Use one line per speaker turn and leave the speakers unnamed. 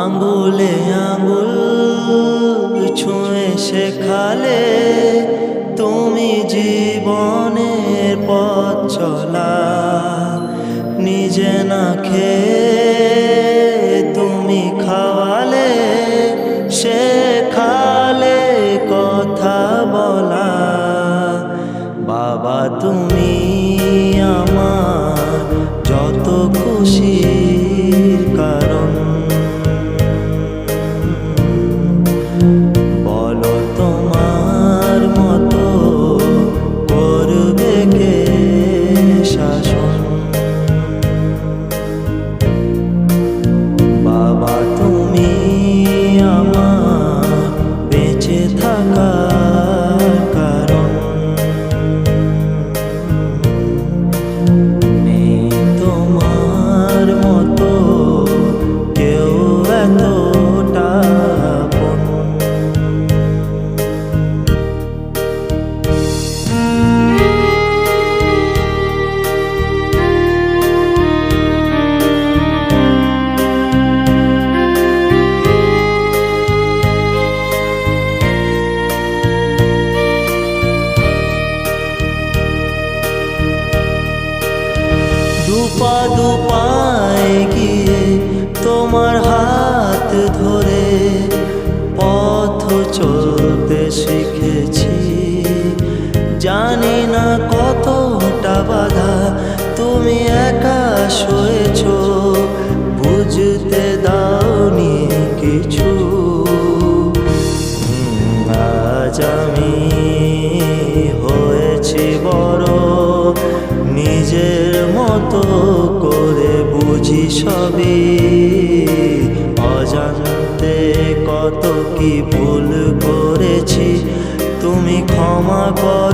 আঙ্গুলে আঙ্গুল ছুঁয়ে শেখালে তুমি জীবনের পথ চলা। নিজে না খেয়ে তুমি খাওয়ালে, শেখালে কথা বলা। বাবা তুমি আমার যত খুশির কারণ। বলো তোমার মতো করবে কে শাসন। বাবা তুমি আমার বেঁচে থাকার কারণ। নেই তোমার মতো কেউ এতটা আপন। দুপা দুপায় গিয়ে তোমার হাত ধরে পথ চলতে শিখেছি। জানি না কতটা বাধা তুমি একা সয়েছ, বুঝতে দাওনি কিছু। আজ আমি হয়েছি বড়, নিজের মতো করে বুঝি সবই। অজান্তে কত কি ভুল করেছি, তুমি ক্ষমা কর।